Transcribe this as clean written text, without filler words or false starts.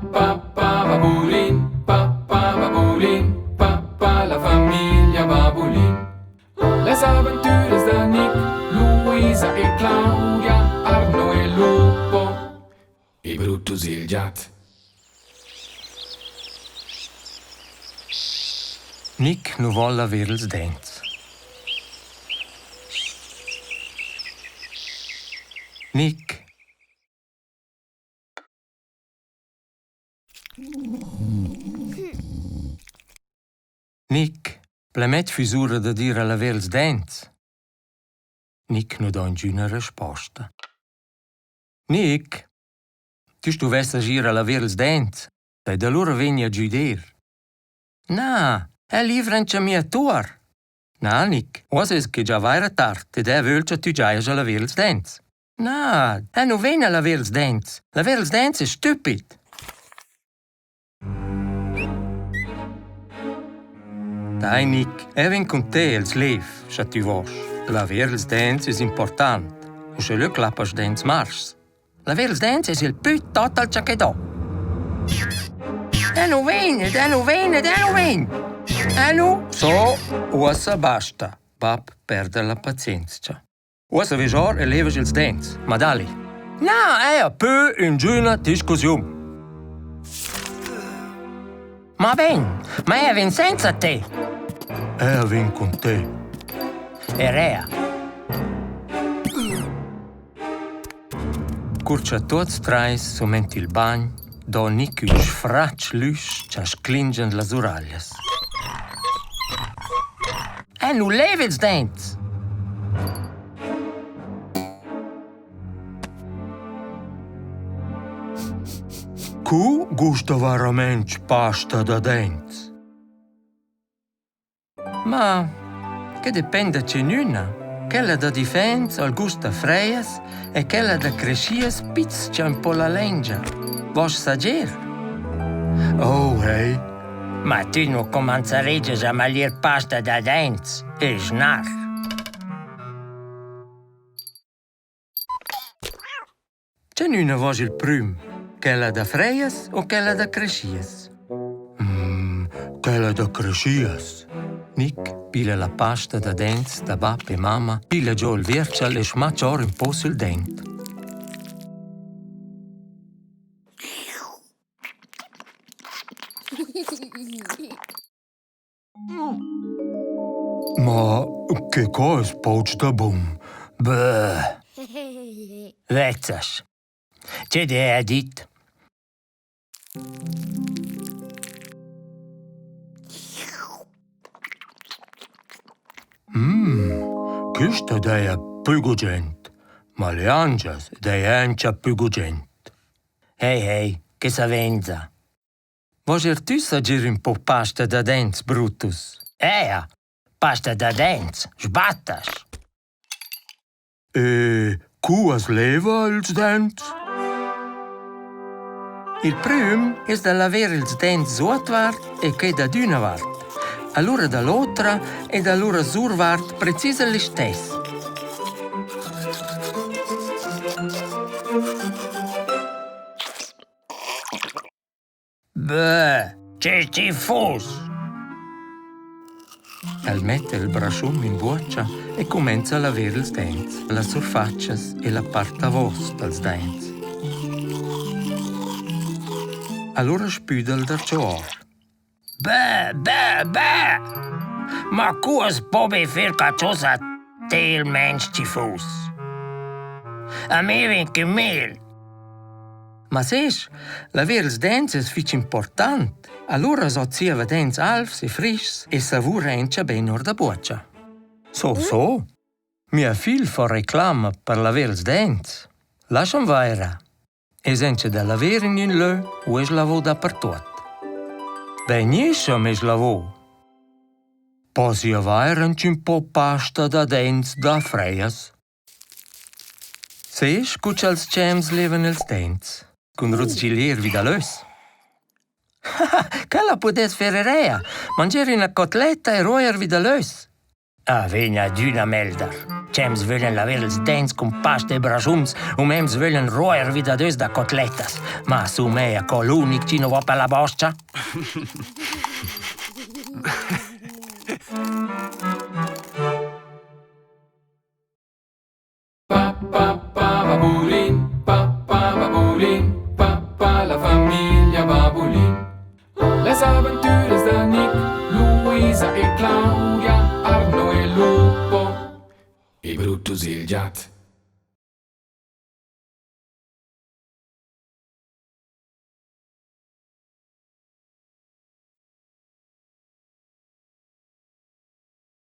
Babulin, papà, la famiglia Babulin. Les aventures de Nick, Luisa e Claudia, Arno e Lupo, e Brutus il gat. Nick nu vol aver ils dents. Nick. Nick, plemet fisura da dir a laver ils dents. Nick nu dà ingüna risposta. Nick, tu stuvess agir a laver ils dents, e da lura vegni a giuder. Na, è livrencha mia tuor. Na, Nick, was es che già vaira tard, ed è völcia tu giaias a laver ils dents. Na, è nu vegna a laver ils dents. Laver ils dents è stupid. Dai, Nick, ven con te els lev, scha tu vosch. Laver els dents és important, o se lö clappas dents mars. Laver els dents és il put total ciò che do. Nu vegn. So, uassa basta. Bab perde la pazienza. Uassa visor e levas ils dents, ma dali. No, è peu in giuna discussione. Ma ven senza te. Ven con te. E rea. Curcia tots trais sument il bagn, do Nick un sfrac lüsch cia sclingen las uraglias. Nu levi ils dents. Cu gusta verament pasta da dents? Ma che dipende c'enuna. Quella da difensa al gusta freias e quella da crescias pizza un po' la lengia. Vos sager? Oh, hey. Ma tu non comincereggi a maglier pasta da dents. E snar. C'enuna vos il prum? Quella da freias o quella da crescias? Quella da crescias. Nick pila la pasta da dents da bap e mamma, pila giù il vercial e smaccia ora un po' sul dent. Ma che cosa pouch da bum? Beh. Vezzas. C'è de ha dit? Questa deia pugugent, ma le angias deia ancia pugugent. Hey, che savenza. Voser tu sagir un po' pasta da dents, Brutus? Pasta da dents, sbattas. E cuas leva ils dents? Il prum è da laver ils dents suotwart e che da dünavart. Allora dall'altra e dall'ora survart precisa le stesse. Beh, c'è tifus! El mette il braccium in buccia e comincia a lavare ils dents, la surfaccias e la part avos dels dents. Allora spüda il darcior. Beh! Ma cos pobe fer caciosa te il mensch tifus? A me ven che mel. Ma sesch, laver ils dents es fich important. Allora so zieva dents alfs e frischs e savura encia ben or da buccia. So. Mia fil fa reclama per laver ils dents. Lasciam vaira. Es encia da laver in lö o es lavò dappertut. Benissimo es lavò. Posi avairanci un po' pasta da dents da freias. Sesch cuc als cems leven els dents, cun ruzgilier vida lös. Quella pudes fere rea, mangiare una cotletta e roer vida lös. Vegna d'una melder. Cems wollen laver els dents con pasta e brasums, mems wollen roer wieder dus da cotletas. Ma su me a col unic ci no va per la boscia? Babulin, papà la famiglia Babulin. Les aventures de Nick, Luisa e Claudia, Arno e Lupo, e Brutus il gat.